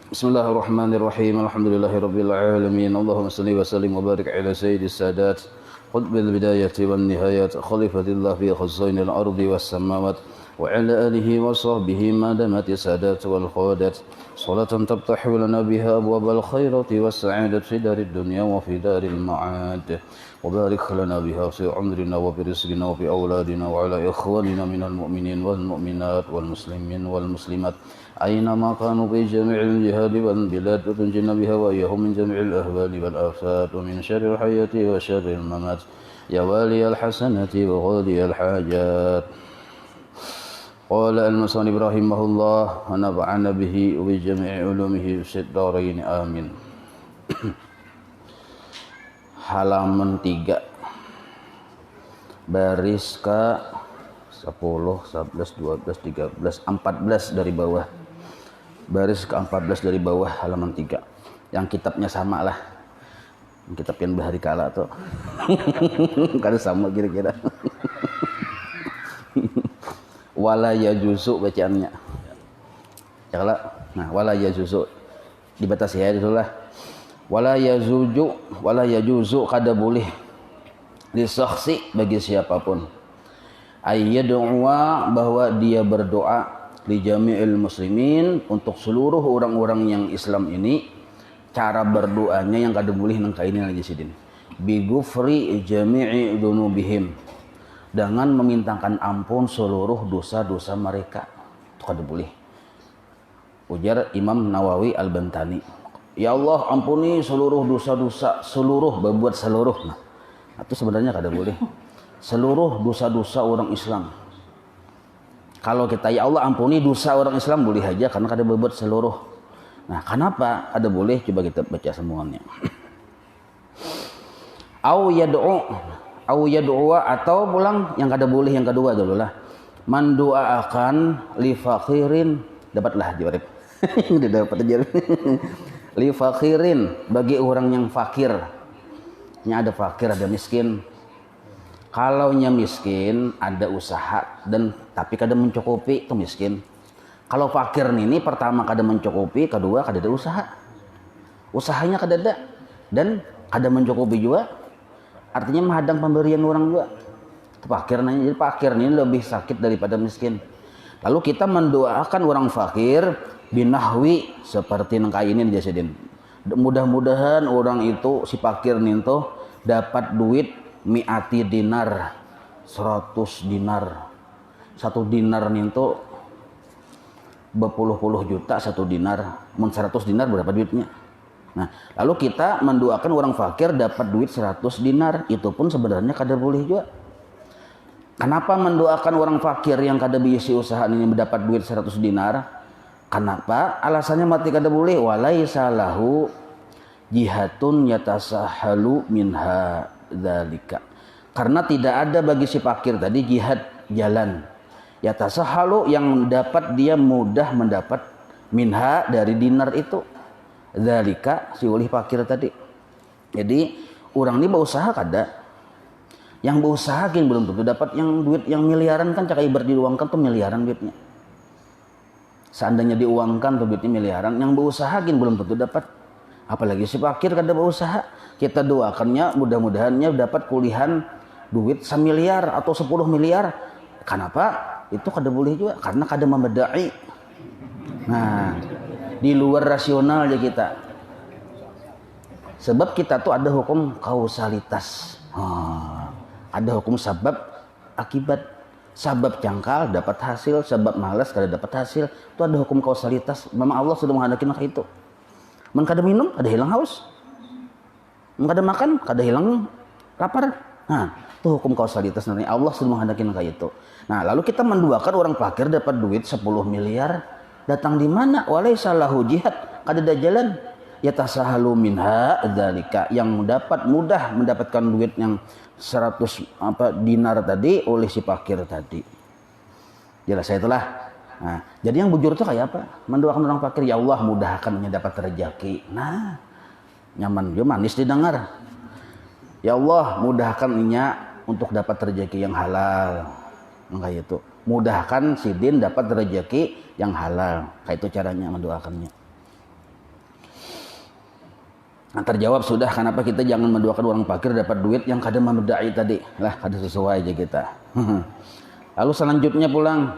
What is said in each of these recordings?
Bismillahirrahmanirrahim. Alhamdulillahirabbil alamin. Allahumma shalli wa sallim wa barik ala sayyidis sadat. Qutbil bidayati wan nihayat. Khalifatillah fi khazainil ardi was samawat. Wa ala alihi wa sahbihi ma damat sadat wal qadat. Salatan tabtahu lana biha abwabal khairati was sa'adat fi darid dunya wa fi daril ma'ad. Wa barik lana biha fi umrina wa fi rizqina wa fi auladina wa ala ikhwanina minal mu'minin wal mu'minat wal muslimin wal muslimat. أينما كانوا في جميع الجهاد والبلاد وتنجنا بها وإياهم من جميع الأهوال والآفات ومن شر الحياة وشر الممات يا والي الحسنة وغالي الحاجات. قال المصنف رحمه الله ونفعنا به وبجميع علومه في الدارين آمين. Halaman 3 baris ke 10, 11, 12, 13, 14 dari bawah. Baris ke-14 dari bawah halaman 3. Yang kitabnya sama lah. Kitab yang bahari kala tuh. Karena sama kira-kira. Wala yajuzu bacaannya. Ya kalau nah wala yajuzu dibatasi ya itulah. Wala yajuzu kada boleh li syakhsi bagi siapapun ayyad'a bahwa dia berdoa li jami'il muslimin untuk seluruh orang-orang yang Islam ini. Cara berdoanya yang kada boleh nang kainin aja sidin bi ghufri jami'i dzunubihim, dengan memintakan ampun seluruh dosa-dosa mereka. Itu kada boleh. Ujar Imam Nawawi Al-Bantani, ya Allah ampuni seluruh dosa-dosa, seluruh berbuat seluruh. Nah, itu sebenarnya kada boleh. Seluruh dosa-dosa orang Islam. Kalau kita ya Allah ampuni dosa orang Islam boleh aja karena kada berbuat seluruh. Nah, kenapa ada boleh? Coba kita baca semuanya. Au yad'u atau pulang yang kada boleh yang kedua dulu lah. Man doakan li faqirin, dapatlah jawab. Udah dapat aja. Li faqirin, bagi orang yang fakir. Nya ada fakir, ada miskin. Kalau nya miskin ada usaha dan tapi kada mencukupi, itu miskin. Kalau fakir ini pertama kada mencukupi, kedua kada ada usaha. Usahanya kada ada dan kada mencukupi juga. Artinya menghadang pemberian orang juga. Itu fakir nanya. Jadi fakir ini lebih sakit daripada miskin. Lalu kita mendoakan orang fakir binahwi seperti nengkai ini jasadin. Mudah-mudahan orang itu si fakir nih tuh dapat duit mi'ati dinar, 100 dinar. 1 dinar nih tuh berpuluh-puluh juta 1 dinar. 100 dinar berapa duitnya? Nah, lalu kita mendoakan orang fakir dapat duit 100 dinar. Itu pun sebenarnya kada boleh juga. Kenapa mendoakan orang fakir yang kada bisi usaha ini mendapat duit 100 dinar? Kenapa? Alasannya mati kada boleh. Walaisa lahu jihatun yatasahalu minha dzalika. Karena tidak ada bagi si fakir tadi jihad, jalan. Yatasahalu yang dapat dia mudah mendapat minha dari dinar itu. Dzalika si ulih fakir tadi. Jadi orang ini berusaha kada. Yang berusaha kan belum tentu dapat yang duit yang miliaran kan cak ibarat diuangkan tuh miliaran duitnya. Seandainya diuangkan tuh duitnya miliaran, yang berusaha kan belum tentu dapat. Apalagi si fakir kada berusaha. Kita doakannya mudah-mudahannya dapat kulihan duit 1 miliar atau 10 miliar. Kenapa? Itu kada boleh juga karena kada membedai. Nah, di luar rasional aja kita. Sebab kita tuh ada hukum kausalitas. Ada hukum sabab akibat. Sabab cangkal dapat hasil, sabab malas kada dapat hasil. Itu ada hukum kausalitas. Memang Allah sudah menghendakin itu. Men kada minum kada hilang haus. Men kada makan kada hilang lapar. Nah, itu hukum kausalitas nanti Allah sudah menghendakin itu. Nah, lalu kita mendoakan orang fakir dapat duit 10 miliar. Datang di mana? Walaisa lahu jihad, kada ada jalan. Yatasahalu minha dzalika, yang dapat mudah mendapatkan duit yang 100 dinar tadi oleh si fakir tadi. Jelas itulah. Nah, jadi yang bujur itu kayak apa? Mendoakan orang fakir, ya Allah mudahkannya dapat rezeki. Nah, nyaman juga, manis didengar. Ya Allah mudahkannya untuk dapat rezeki yang halal. Kayak itu. Mudahkan si Din dapat rezeki yang halal. Kayak itu caranya mendoakannya. Nah, terjawab sudah kenapa kita jangan mendoakan orang fakir dapat duit yang kada memedai tadi. Lah kada sesuai aja kita. Lalu selanjutnya pulang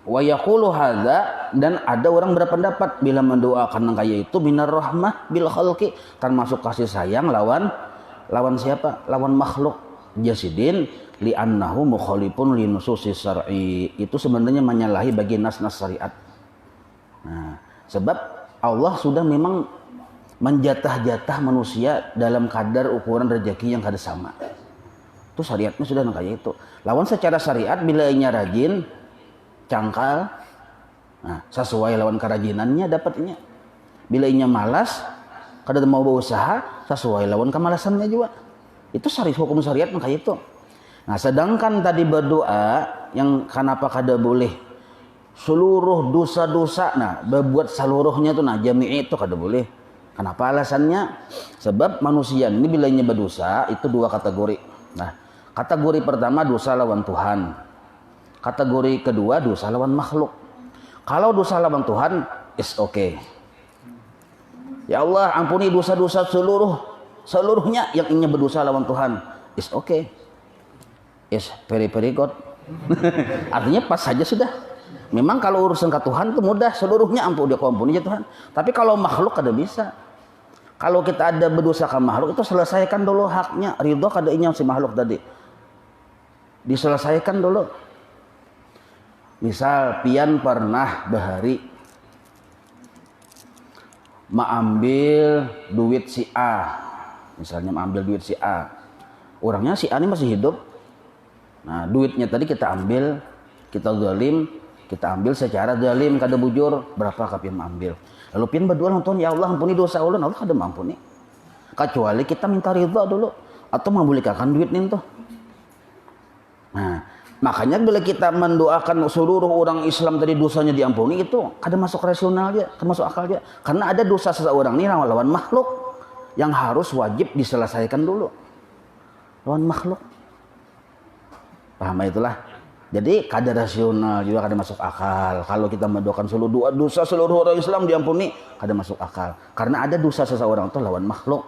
wa yaqulu hadza, dan ada orang berpendapat bila mendoakan yang kaya itu minar rahmah bil khalqi, termasuk kasih sayang lawan siapa? Lawan makhluk. Jasidin li annahu mukhalifun li nususi syar'i. Itu sebenarnya menyalahi bagi nas-nas syariat. Nah, sebab Allah sudah memang menjatah-jatah manusia dalam kadar ukuran rezeki yang kada sama. Itu syariatnya sudah kayak itu. Lawan secara syariat bila inya rajin, cangkal, nah, sesuai lawan kerajinannya dapatnya. Bila inya malas, kada mau berusaha, sesuai lawan kemalasannya juga. Itu hukum syariat kayak itu. Nah, sedangkan tadi berdoa yang kenapa kada boleh seluruh dosa-dosa, nah berbuat seluruhnya tuh, nah jami'i itu kada boleh. Kenapa alasannya? Sebab manusia ini bila inya berdosa itu dua kategori. Nah, kategori pertama dosa lawan Tuhan. Kategori kedua dosa lawan makhluk. Kalau dosa lawan Tuhan is okay. Ya Allah ampuni dosa-dosa seluruhnya yang ingin berdosa lawan Tuhan. Is okay. Is very good. Artinya pas saja sudah. Memang kalau urusan ke Tuhan itu mudah, seluruhnya ampuni ya Tuhan. Tapi kalau makhluk kada bisa. Kalau kita ada berdosa ke makhluk itu selesaikan dulu haknya. Ridho kada inya si makhluk tadi. Diselesaikan dulu. Misal pian pernah bahari mengambil duit si A. Misalnya mengambil duit si A. Orangnya si A ini masih hidup. Nah, duitnya tadi kita ambil, kita zalim, kita ambil secara zalim, kada bujur, berapa kapian mengambil. Lalu pian berdoa nonton, ya Allah ampuni dosa ulun, Allah kada mampuni. Kecuali kita minta ridha dulu atau membolehkan duit nih tuh. Nah, makanya bila kita mendoakan seluruh orang Islam tadi dosanya diampuni itu kada masuk rasional dia, kada masuk akal dia. Karena ada dosa seseorang ini lawan makhluk yang harus wajib diselesaikan dulu. Lawan makhluk. Paham itulah. Jadi kada rasional juga, kada masuk akal. Kalau kita mendoakan seluruh dosa seluruh orang Islam diampuni, kada masuk akal. Karena ada dosa seseorang itu lawan makhluk.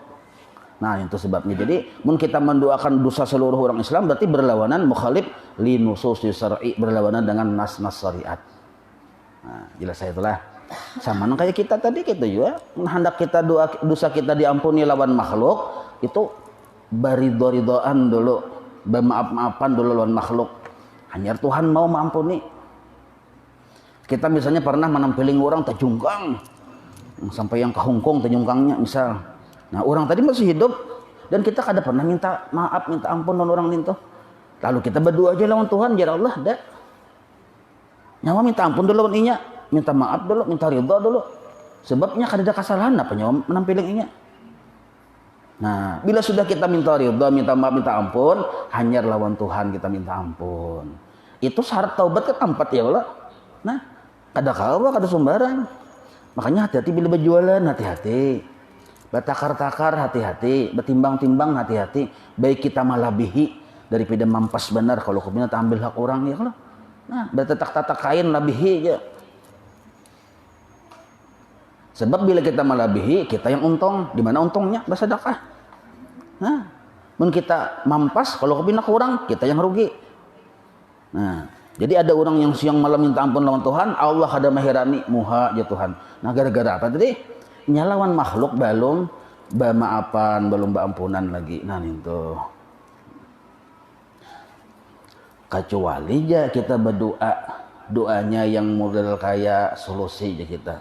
Nah, itu sebabnya. Jadi, mun kita mendoakan dosa seluruh orang Islam berarti berlawanan mukhalif li nususi syar'i, berlawanan dengan nas-nas syariat. Nah, jelas itulah. Sama kayak kita tadi kita juga hendak kita dosa kita diampuni lawan makhluk, itu baridho-ridhoan dulu, bermaaf-maafan dulu lawan makhluk. Hanya Tuhan mau mengampuni. Kita misalnya pernah menampiling orang terjungkang sampai yang ke Hongkong terjungkangnya misal. Nah, orang tadi masih hidup dan kita kada pernah minta maaf, minta ampun lawan orang itu. Lalu kita berdoa aja lawan Tuhan, ya Allah, dah. Nyawa minta ampun dulu lawan inya, minta maaf dulu, minta ridha dulu. Sebabnya kada ada kesalahan apa nyawa menampiling inya. Nah, bila sudah kita minta ridha, minta maaf, minta ampun, hanya lawan Tuhan kita minta ampun. Itu syarat taubat kan 4 ya Allah. Nah, kada kawa, kada sembarang. Makanya hati-hati bila berjualan, hati-hati. Bertakar-takar, hati-hati. Bertimbang-timbang, hati-hati. Baik kita malabihi daripada mampas benar. Kalau kepina ambil hak orang ya Allah. Nah, bertatak-tatak kain labihi aja. Sebab bila kita malabihi, kita yang untung. Di mana untungnya? Bersedekah. Nah, mun kita mampas, kalau kepina kurang, kita yang rugi. Nah, jadi ada orang yang siang malam minta ampun lawan Tuhan, Allah ada mahirani muha ya Tuhan. Nah, gara-gara apa tadi? Nyalawan makhluk belum maafan, belum ampunan lagi. Nah, itu. Kecuali aja kita berdoa, doanya yang model kayak solusi aja kita.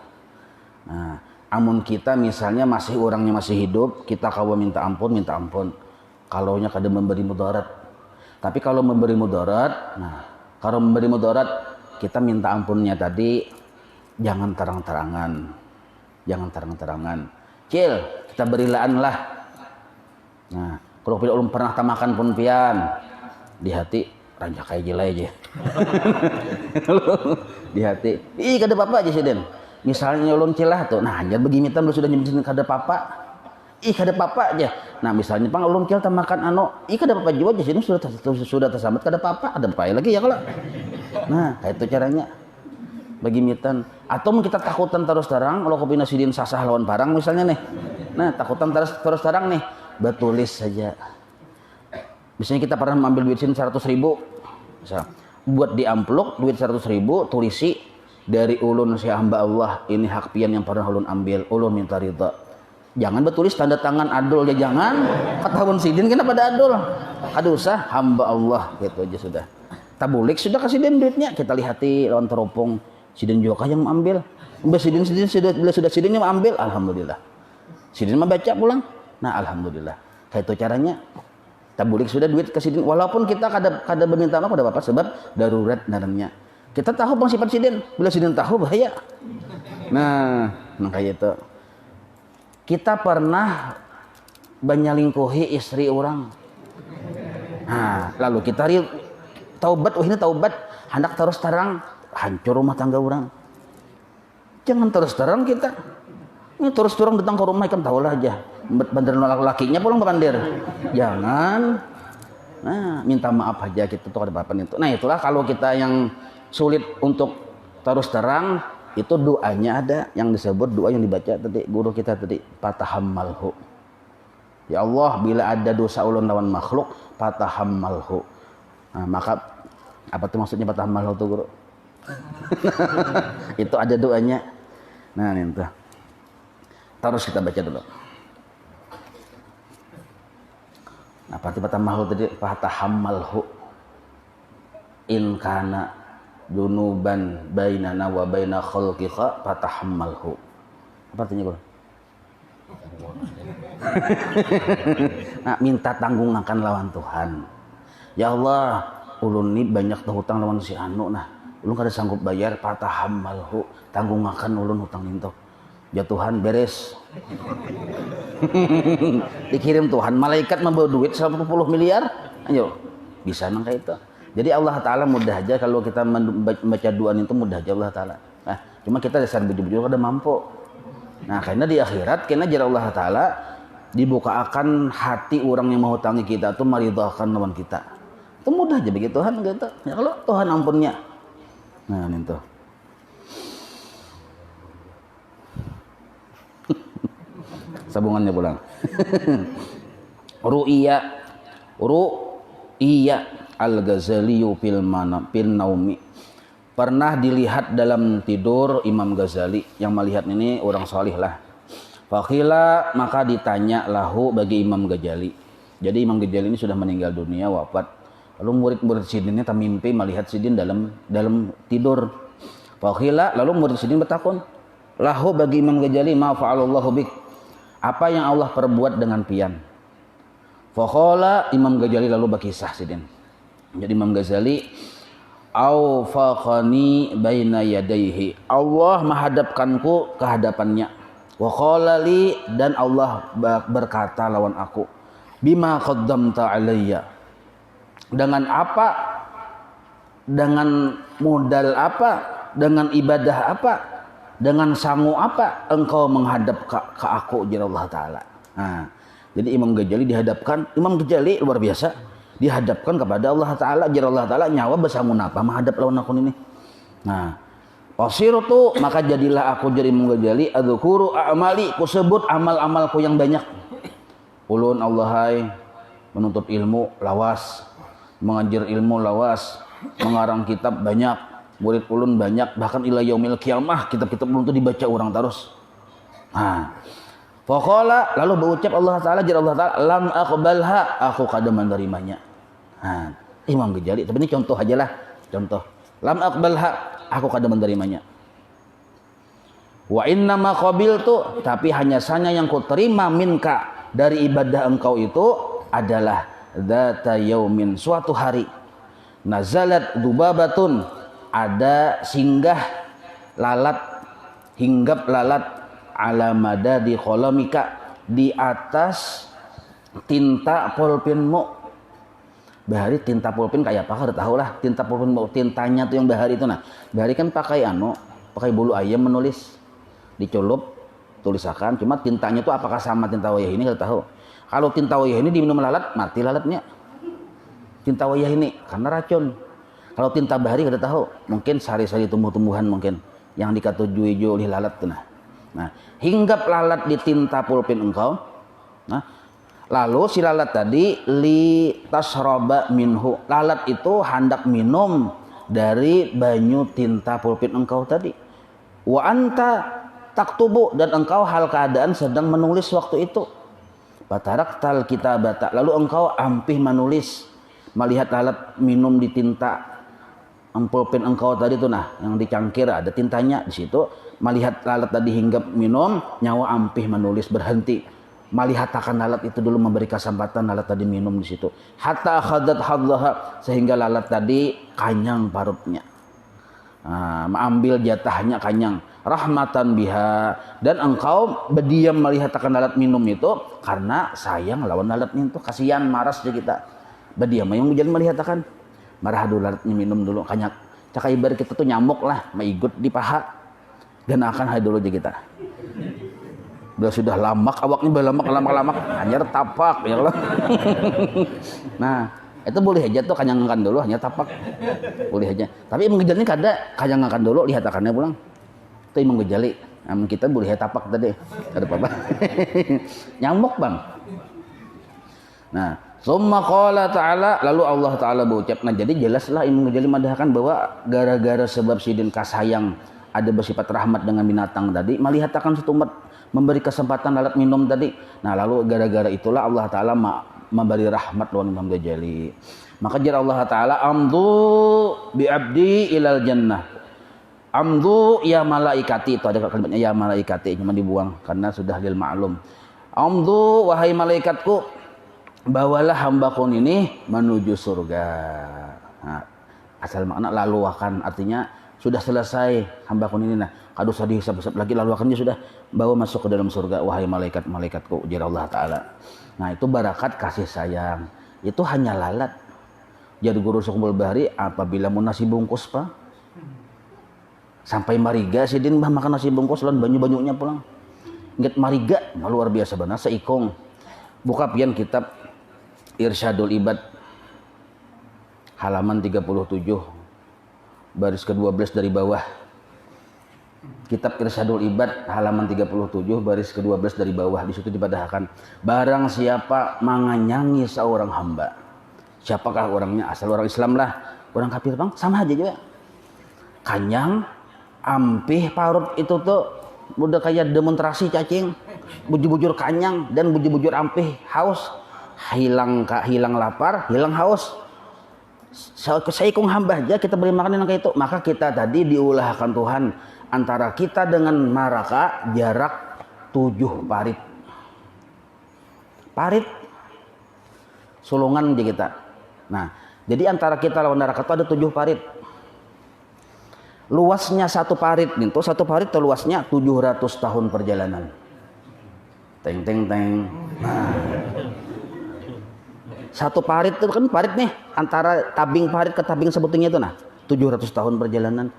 Nah, amun kita misalnya orangnya masih hidup, kita kawa minta ampun. Kalaunya kada memberi mudarat. Tapi kalau memberi mudarat, nah, kalau memberi mudarat, kita minta ampunnya tadi jangan terang-terangan. Cil, kita berilaan lah. Nah, kalau belum pernah tamakan pun pian di hati ranjak kayak gila aja. Di hati, kada apa-apa aja sih Den. Misalnya ulun cilah tuh, nah hanya begini tam lu sudah nyempetin kada apa-apa. Kada apa-apa aja. Nah, misalnya pang ulun cil tamakan kada apa-apa juga aja sini sudah tersambat kada apa-apa, ada apa lagi ya kalau. Nah, kayak itu caranya. Bagi mitan atau kita takutan terus terang kalau kepina sidin sasah lawan parang misalnya nih. Nah, takutan terus terang nih, betulis saja. Misalnya kita pernah mengambil duit 100.000, misal, buat di amplop duit 100.000, tulisi dari ulun si hamba Allah, ini hak pian yang pernah ulun ambil, ulun minta ridha. Jangan betulis tanda tangan adul ya, jangan. Ketahuan sidin kenapa ada adul? Kada usah, hamba Allah gitu aja sudah. Tabulik sudah kasih sidin duitnya, kita lihati lawan teropong. Sidin juga yang mengambil. Sidin sudah sidin yang mengambil, alhamdulillah. Sidin mah baca pulang. Nah, alhamdulillah. Kayak itu caranya. Tabulik sudah duit ke sidin, walaupun kita kada meminta maaf pada bapak sebab darurat dalamnya. Kita tahu bang sifat sidin, bila sidin tahu bahaya. Nah kayak itu. Kita pernah menyelingkuhi istri orang. Nah, lalu kita taubat, ini taubat, hendak terus terang hancur rumah tangga orang. Jangan terus terang kita. Ini terus terang datang ke rumah kan tahulah aja. Bandir lakinya pulang bandir. Jangan. Nah, minta maaf aja kita tuh ada apa-apa itu. Nah, itulah kalau kita yang sulit untuk terus terang, itu doanya ada yang disebut doa yang dibaca tadi guru kita tadi, fatahammalhu. Ya Allah, bila ada dosa ulun lawan makhluk, fatahammalhu. Nah, maka apa tuh maksudnya fatahammalhu tuh guru? Itu ada doanya. Nah, itu. Terus kita baca dulu. Nah, fatahammalhu tadi, fatahammalhu. In kana dunuban bainana wa baina khalqika fatahammalhu. Apa artinya guru? Nah, minta tanggung akan lawan Tuhan. Ya Allah, ulun ini banyak hutang lawan si anu, nah ulun kada sanggup bayar, fatahammalhu, tanggung akan ulun hutang itu. Ya Tuhan, beres. Dikirim Tuhan malaikat membawa duit 10 miliar, ayo bisa nang kayak itu. Jadi Allah Ta'ala mudah aja kalau kita membaca doa itu, mudah aja Allah Ta'ala. Nah, cuma kita dasar bujur-bujur kada mampu. Nah, karena di akhirat karena jar Allah Ta'ala dibukakan hati orang yang menghutangi kita itu meridhakan lawan kita. Itu mudah aja bagi Tuhan gitu. Ya kalau Tuhan ampunnya. Nah, itu. Sambungannya pulang. Ru'iyya Al-Ghazali fil naumi. Pernah dilihat dalam tidur Imam Ghazali. Yang melihat ini orang salih lah. Fakhila, maka ditanya lahu bagi Imam Ghazali. Jadi Imam Ghazali ini sudah meninggal dunia, wafat. Lalu murid-murid sidinnya mimpi melihat sidin dalam tidur. Fakhila, lalu murid sidin bertakun lahu bagi Imam Ghazali, ma fa'alallahu bik, apa yang Allah perbuat dengan pian. Faqala, Imam Ghazali lalu berkisah sidin. Jadi Imam Ghazali, awfaqani baina yadayhi, Allah menghadapkanku ke hadapannya. Wa qala li, dan Allah berkata lawan aku, bima qaddamta alayya, dengan apa, dengan modal apa, dengan ibadah apa, dengan sangu apa engkau menghadap ke aku, jar Allah Ta'ala. Nah, jadi Imam Ghazali dihadapkan, Imam Ghazali luar biasa, dihadapkan kepada Allah Ta'ala, jar Allah Ta'ala, nyawa besangun apa menghadap lawan aku ini. Nah, wasirtu, maka jadilah aku, jar Imam Ghazali, adzkuru a'mali, ku sebut amal-amalku yang banyak. Ulun Allahai menuntut ilmu lawas, mengajar ilmu lawas, mengarang kitab banyak, murid ulun banyak, bahkan ila yaumil qiyamah kitab-kitab ulun itu dibaca orang terus. Nah, faqala, lalu berucap Allah Ta'ala, jar Allah Ta'ala, lam aqbalha, aku kada menerimanya. Nah, Imam Ghazali, tapi ini contoh aja lah, contoh. Lam aqbalha, aku kada menerimanya. Wa inna ma qabiltu, tapi hanya saja yang ku terima minka dari ibadah engkau itu adalah dzata yaumin, suatu hari, nazalat dubabatun, ada singgah lalat, hinggap lalat, ala madadi qalamika, di atas tinta pulpenmu. Bahari tinta pulpen kayak apa kada tahu lah, tinta pulpen tintanya tuh yang bahari itu. Nah, bahari kan pakai pakai bulu ayam menulis, diculup tulisakan, cuma tintanya tuh apakah sama tinta wayah ini kada tahu. Kalau tinta wayah ini diminum lalat, mati lalatnya. Tinta wayah ini karena racun. Kalau tinta bahari kada tahu, mungkin sari-sari tumbuh-tumbuhan mungkin yang dikatujui oleh lalat tuh. Nah, Nah, hinggap lalat di tinta pulpen engkau. Nah, lalu si lalat tadi li tasroba minhu. Lalat itu hendak minum dari banyu tinta pulpen engkau tadi. Wa anta taktubu, dan engkau hal keadaan sedang menulis waktu itu. Bataraktal kitabata, lalu engkau ampih menulis, melihat lalat minum di tinta pulpen engkau tadi tuh, nah yang dicangkir ada tintanya di situ. Melihat lalat tadi hinggap minum, nyawa ampih menulis, berhenti melihat akan lalat itu dulu, memberi kesempatan lalat tadi minum di situ. Hatta khadat hadzaha, sehingga lalat tadi kanyang parutnya. Nah, mengambil jatahnya kanyang. Rahmatan biha, dan engkau berdiam melihat akan lalat minum itu karena sayang lawan lalat itu, kasihan maras aja kita. Berdiam yang jadi melihat akan marah dulu lalat minum dulu kanyak. Cak ibarat kita tuh nyamuk lah, maigut di paha. Dan akan hai dulu aja kita. Sudah lamak awaknya, lamak hanya tapak ya Allah. Nah, itu boleh aja tuh kanyangkan dulu, hanya tapak. Boleh aja. Tapi mengejalnya kada kanyangkan dulu, lihat akannya pulang. Itu yang mengejali. Namun kita boleh tapak tadi. Ada apa-apa. Nyamuk, Bang. Nah, summa qala ta'ala, lalu Allah Ta'ala berucap. Nah, jadi jelaslah Imam Ghazali madahkan bahwa gara-gara sebab sidin kasayang ada bersifat rahmat dengan binatang tadi, melihat akan satu umat, memberi kesempatan lalat minum tadi. Nah, lalu gara-gara itulah Allah Ta'ala memberi rahmat lawan Imam Ghazali. Maka jar Allah Ta'ala, amdu bi'abdi ilal jannah. Amdu ya malaikati, itu ada kalimatnya ya malaikati, cuma dibuang karena sudah lil ma'lum. Amdu wahai malaikatku, bawalah hambaku ini menuju surga. Nah, asal makna lalu akan, artinya sudah selesai hambaku ini, nah kado usah dihisab-hisab lagi, lalu akannya sudah bawa masuk ke dalam surga wahai malaikat-malaikatku, ujar Allah Ta'ala. Nah, itu barakat kasih sayang. Itu hanya lalat. Jadi guru Sukumbul Bahri, apabila mau nasi bungkus Pak, sampai mariga sidin bah makan nasi bungkus lawan banyu-banyunya pulang. Ingat mariga, luar biasa benar, seikong. Buka pian kitab Irsyadul Ibad halaman 37 baris ke-12 dari bawah. Kitab Irsyadul Ibad halaman 37 baris ke-12 dari bawah, di situ dibadahkan, barang siapa menganyangi seorang hamba. Siapakah orangnya? Asal orang Islam lah, orang kafir Bang sama aja juga. Kanyang, ampih parut itu tuh udah kayak demonstrasi cacing, bujur-bujur kanyang dan bujur-bujur ampih haus, hilang lapar, hilang haus. Seikung hamba aja kita beri makan yang kayak itu, maka kita tadi diulahkan Tuhan antara kita dengan neraka jarak 7 parit. Parit sulungan aja kita. Nah, jadi antara kita lawan neraka itu ada 7 parit. Luasnya satu parit itu, satu parit itu luasnya 700 tahun perjalanan. Teng teng teng. Nah, satu parit itu kan parit nih, antara tabing parit ke tabing sebutingnya itu, nah 700 tahun perjalanan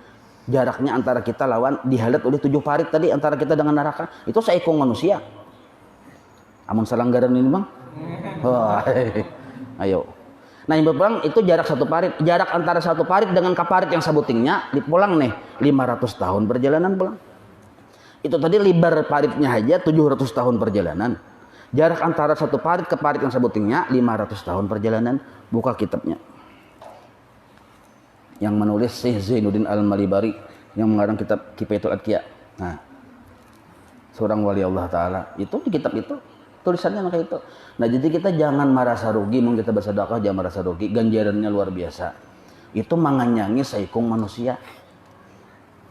jaraknya antara kita lawan dihalat oleh 7 parit tadi antara kita dengan neraka. Itu seikung manusia. Amun salanggaran ini Bang. Oh, ayo. Nah, yang berperang itu jarak satu parit, jarak antara satu parit dengan kaparit yang sebutingnya dipulang nih 500 tahun perjalanan pulang. Itu tadi lebar paritnya aja 700 tahun perjalanan. Jarak antara satu parit ke parit yang sebutingnya 500 tahun perjalanan. Buka kitabnya. Yang menulis Syekh Zainuddin Al-Malibari yang mengarang kitab Kifayatul Adqiya. Nah, seorang wali Allah Ta'ala. Itu di kitab itu tulisannya kayak itu. Nah, jadi kita jangan merasa rugi, mau kita bersedekah jangan merasa rugi, ganjarannya luar biasa. Itu manganyangi saikung manusia.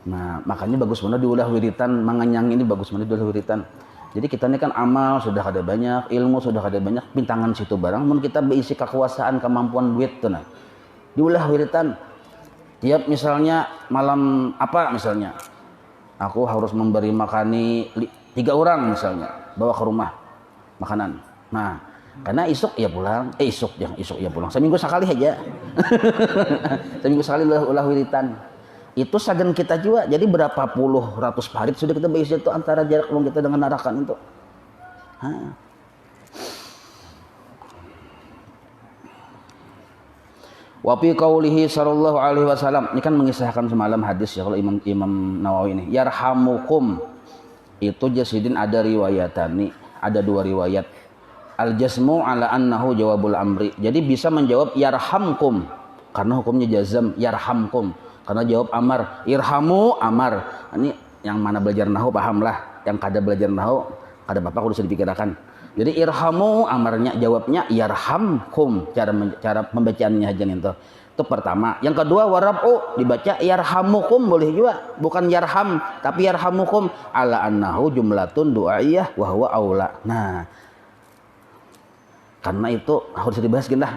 Nah, makanya bagus benar diulah wiritan, manganyangi ini bagus benar diulah wiritan. Jadi kita ini kan amal sudah ada banyak, ilmu sudah ada banyak, pintangan situ barang, mun kita berisi kekuasaan, kemampuan duit tuh nah. Diulah wiritan. Tiap misalnya malam apa misalnya, aku harus memberi makani 3 orang misalnya, bawa ke rumah makanan. Nah, karena isuk ya pulang, isuk ya pulang. Seminggu sekali aja. Seminggu sekali ulah wiritan. Itu sagan kita juga. Jadi berapa puluh ratus parit sudah kita berisi itu antara jarak rumah kita dengan neraka itu. Wa fi qaulihi sallallahu alaihi wasallam, ini kan mengisahkan semalam hadis ya kalau Imam Nawawi ini, yarhamukum Itu jasidin ada riwayatani, ada dua riwayat. Al-jasmu ala annahu jawabul amri. Jadi bisa menjawab yarhamkum karena hukumnya jazam, yarhamkum karena jawab amar, irhamu amar. Ini yang mana belajar nahwu paham lah, yang kada belajar nahwu kada bapak kudu dipikirkan. Jadi irhamu amarnya, jawabnya yarhamkum, cara pembacaannya aja nih tuh. Itu pertama. Yang kedua warabu dibaca yarhamukum boleh juga, bukan yarham tapi yarhamukum ala annahu jumlatun du'aiyah wa huwa aula. Nah, karena itu harus dibahas kita.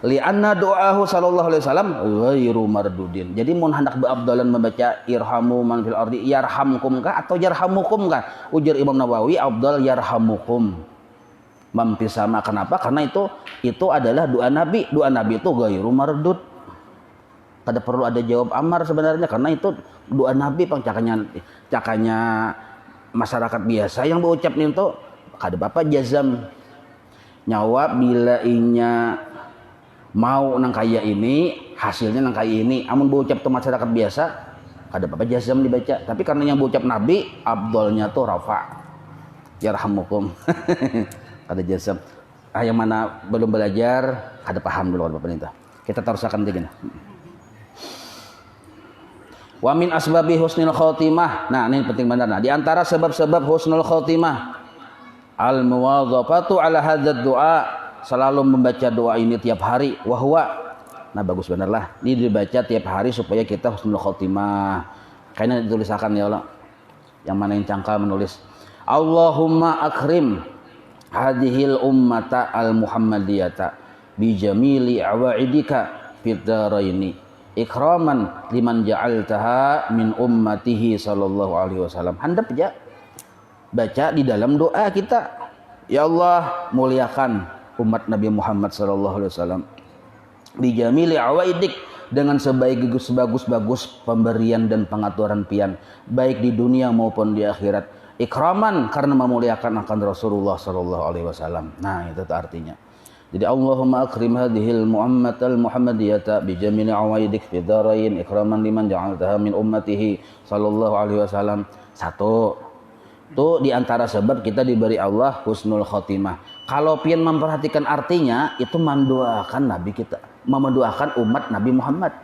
Li anna du'ahu sallallahu alaihi wasallam ghairu mardudin. Jadi mun hendak beabdalan membaca irhamu man fil ardi yarhamkum kah atau yarhamukum kah? Ujar Imam Nawawi afdal yarhamukum. Mampi sama. Kenapa? Karena itu adalah doa Nabi. Doa Nabi itu ghairu mardud. Kada perlu ada jawab amar sebenarnya karena itu doa Nabi cakanya masyarakat biasa yang berucap nih itu kada bapak jazam. Nyawa bila inya mau nang kaya ini hasilnya nang kaya ini. Amun berucap tuh masyarakat biasa kada apa jazam dibaca. Tapi karena yang berucap Nabi abdolnya tuh rafa. Yarhamukum. Kada jazam. Yang mana belum belajar kada paham dulu Bapak Nita. Kita terusakan begini. Wa min asbabi husnul khotimah. Nah, ini penting benar. Nah, di antara sebab-sebab husnul khotimah al-muwadhafatu ala hadzal doa, selalu membaca doa ini tiap hari. Wahwa, nah bagus benar lah. Ini dibaca tiap hari supaya kita husnul khotimah. Kayaknya ditulisakan ya Allah. Yang mana yang cangkal menulis. Allahumma akrim hadhil ummata al-muhammadiyata bi jamili awaidika fid daraini ikraman liman ja'altaha min ummatihi sallallahu alaihi wasallam. Handap aja. Baca di dalam doa kita, ya Allah muliakan umat Nabi Muhammad sallallahu alaihi wasallam bijamili awaidik, dengan sebagus-bagus pemberian dan pengaturan pian baik di dunia maupun di akhirat, ikraman karena memuliakan akan Rasulullah sallallahu alaihi wasallam. Nah, itu artinya. Jadi Allahumma akrim hadhil muhammatal muhammadiyata bijamili awaidik fi darain ikraman liman ja'altaha min ummatihi sallallahu alaihi wasallam. Satu itu diantara sebab kita diberi Allah husnul khotimah. Kalau pian memperhatikan artinya, itu mendoakan Nabi kita, mendoakan umat Nabi Muhammad.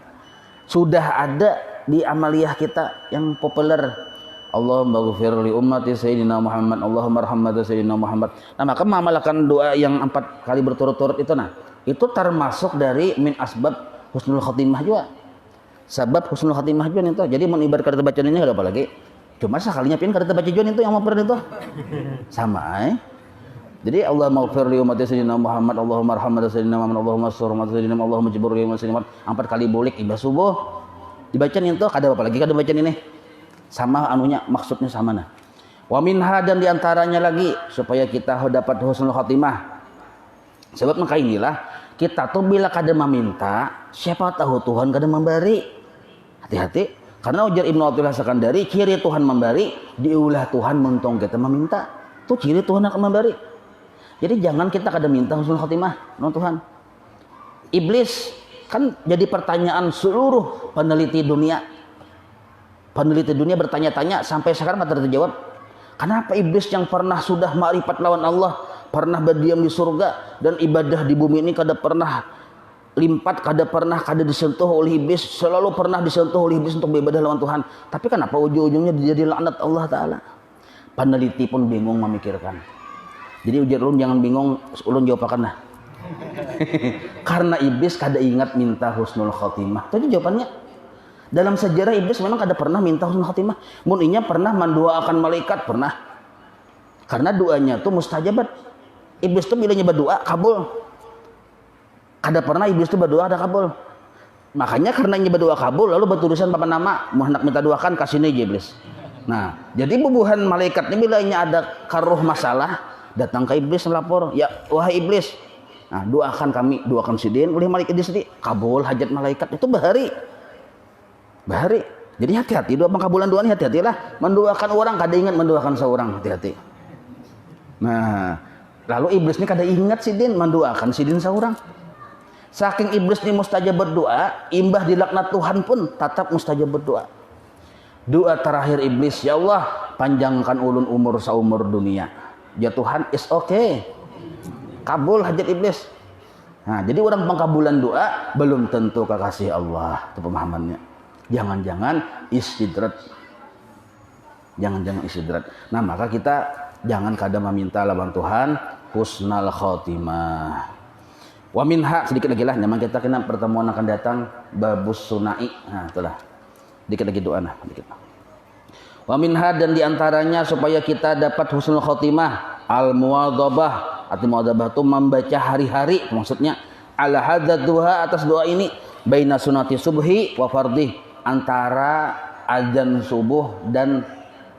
Sudah ada di amaliyah kita yang populer. Allahumma ghfir li ummati sayyidina Muhammad, Allahumma arhamna sayyidina Muhammad. Nah, maka mengamalkan doa yang 4 kali berturut-turut itu, nah, itu termasuk dari min asbab husnul khotimah juga. Sebab husnul khotimah juga itu. Jadi menibarkan bacaan ini enggak ada apa lagi. Cuma sekalinya pian kada baca juan itu yang mau pernah itu sama Jadi Allahumma ighfir li ummati sayyidina Muhammad, Allahumma arhamna sayyidina Muhammad, Allahumma sur ummati sayyidina Muhammad, Allahumma jibur li ummati sayyidina Muhammad. 4 kali boleh ibadah subuh. Dibaca itu kada apa lagi kada baca ini. Sama anunya maksudnya sama nah. Wa minha, dan diantaranya lagi supaya kita dapat husnul khotimah. Sebab maka inilah kita tuh bila kada meminta, siapa tahu Tuhan kada memberi. Hati-hati. Karena ujar Ibnu Athaillah Sakandari, ciri Tuhan memberi, diulah Tuhan mentong kita meminta. Itu ciri Tuhan akan memberi. Jadi jangan kita kada minta husnul khotimah, no Tuhan. Iblis kan jadi pertanyaan seluruh peneliti dunia. Peneliti dunia bertanya-tanya sampai sekarang tidak terjawab. Kenapa iblis yang pernah sudah ma'rifat lawan Allah, pernah berdiam di surga dan ibadah di bumi ini kada pernah limpat, kada disentuh oleh iblis, selalu pernah disentuh oleh iblis untuk beribadah lawan Tuhan. Tapi kenapa ujung-ujungnya jadi laknat Allah Ta'ala? Peneliti pun bingung memikirkan. Jadi ujar ulun jangan bingung, ulun jawabakan lah. Karena iblis kada ingat minta husnul khotimah. Itu jawabannya. Dalam sejarah iblis memang kada pernah minta husnul khotimah. Muninya pernah mendoakan malaikat, pernah. Karena doanya tuh mustajabat. Iblis tuh bilanya berdoa kabul. Kada pernah iblis itu berdoa ada kabul. Makanya karena ini berdoa kabul, lalu bertulisan apa nama, mau hendak minta doakan kasih nih iblis. Nah, jadi bubuhan malaikat ini bila ini ada karuh masalah, datang ke iblis melapor, ya wahai iblis, nah doakan kami, doakan sidin, oleh malaikat di sini kabul hajat malaikat itu bahari. Jadi hati-hati doa pengkabulan doa ini, hati-hatilah mendoakan orang kada ingat mendoakan seorang, hati-hati. Nah, lalu iblis ini kada ingat sidin mendoakan sidin seorang. Saking iblis ini mustajab berdoa, imbah dilaknat Tuhan pun tetap mustajab berdoa. Doa terakhir iblis, ya Allah panjangkan ulun umur saumur dunia. Ya Tuhan, is okay, kabul hajat iblis. Nah, jadi orang pengkabulan doa belum tentu kekasih Allah. Itu pemahamannya. Jangan-jangan istidrat. Jangan-jangan istidrat. Nah, maka kita jangan kadang meminta lawan Tuhan husnal khotimah. Wa minha, sedikit lagi lah, memang kita kena pertemuan akan datang babus sunai. Nah, itulah. Dikit lagi doa nah, dikit. Wa minha, dan diantaranya supaya kita dapat husnul khotimah al-muwadhabah. Arti muwadhabah itu membaca hari-hari, maksudnya ala hadzal duha, atas doa ini, baina sunati subhi wa fardhi, antara azan subuh dan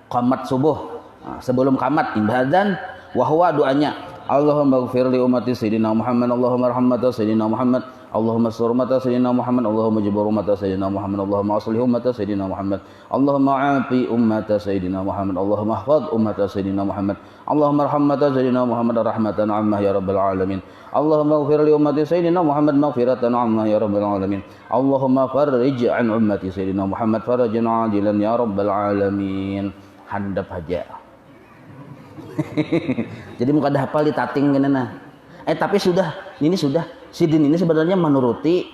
qamat subuh. Nah, sebelum qamat indah azan, wa huwa doanya Allahumma ighfir li ummati sayyidina Muhammad, Allahumma arhamata sayyidina Muhammad, Allahumma sur ummata sayyidina Muhammad, Allahumma jibur ummata sayyidina Muhammad, Allahumma aslih ummata sayyidina Muhammad, Allahumma afi ummata sayyidina Muhammad, Allahumma ihfaz ummata sayyidina Muhammad, Allahumma arhamata sayyidina Muhammad rahmatan ammah ya rabbal alamin, Allahumma ighfir li ummati sayyidina Muhammad maghfiratan ammah ya rabbal alamin, Allahumma farrij an ummati sayyidina Muhammad farajan ajilan ya rabbal alamin. Handap aja. Jadi muka dah hafal di tating gini nah. Tapi ini sudah sidin ini sebenarnya menuruti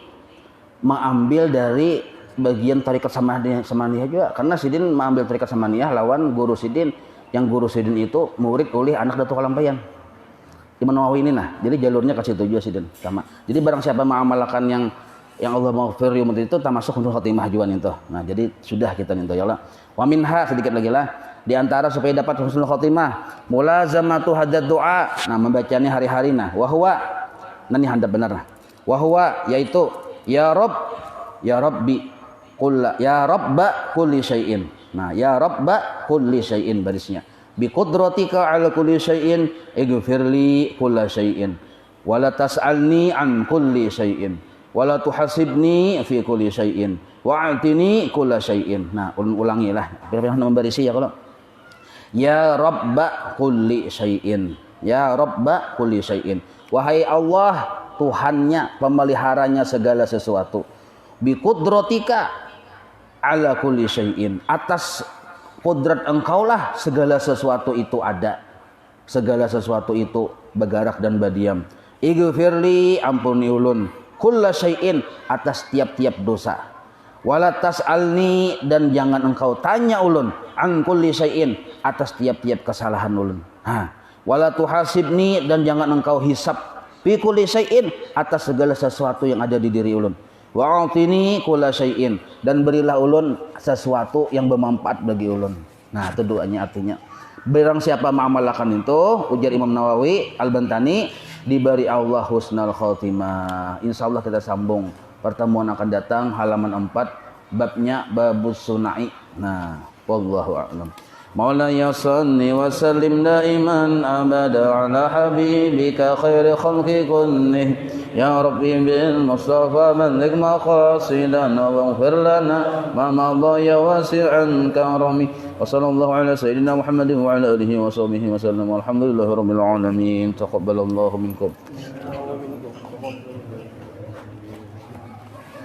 mengambil dari bagian tarikat samaniyah juga, karena sidin mengambil tarikat samaniyah lawan guru sidin, yang guru sidin itu murid oleh anak Datuk Kalampayan Imam Nawawi ini nah. Jadi jalurnya ke situ juga sidin sama. Jadi barang siapa mengamalkan yang Allah maghfir itu termasuk husnul khotimah juan itu. Nah, jadi sudah kita minta ya Allah. Wa minha, sedikit lagi lah, di antara supaya dapat husnul khotimah mulazamatu hadzal doa. Nah, membacanya hari-hari nah. Wa huwa, nah ini handap benar nah. Wa huwa, yaitu ya Rabb, ya Rabbi, ya Rabba kulli syai'in. Nah, ya Rabba kulli syai'in barisnya. Bi qudratika ala kulli syai'in ighfirli kulla syai'in wa la tas'alni an kulli syai'in wa la tuhasibni fi kulli syai'in wa'atini kulla syai'in. Nah, ulangilah. Berapa membarisi ya kalau ya Rabba kulli syai'in, ya Rabba kulli syai'in, wahai Allah Tuhannya, pemeliharanya segala sesuatu, bi qudratika ala kulli syai'in, atas kudrat engkaulah segala sesuatu itu ada, segala sesuatu itu bergerak dan berdiam. Ighfirli, ampuni ulun, kulla syai'in, atas tiap-tiap dosa. Wala tas'alni, dan jangan engkau tanya ulun, an kulli syai'in, atas tiap-tiap kesalahan ulun. Wala tuhasibni, dan jangan engkau hisab, fi kulli syai'in, atas segala sesuatu yang ada di diri ulun. Wa'atini kulla syai'in, dan berilah ulun sesuatu yang bermanfaat bagi ulun. Nah, itu doanya artinya. Barang siapa mengamalkan itu, ujar Imam Nawawi Al-Bantani, diberi Allah husnul khotimah. Insyaallah kita sambung pertemuan akan datang halaman 4, babnya babus sunai. Nah, wallahu a'lam. Maulaya salli wa sallim daiman abada ala habibika khairi khalqi kullih ya rabbi bil mustafa balligh maqasidana waghfir lana ma madha ya wasi'an karami wa sallallahu ala sayyidina Muhammadin wa ala alihi wa sahbihi wa sallam walhamdulillahi rabbil alamin taqabbalallahu minkum.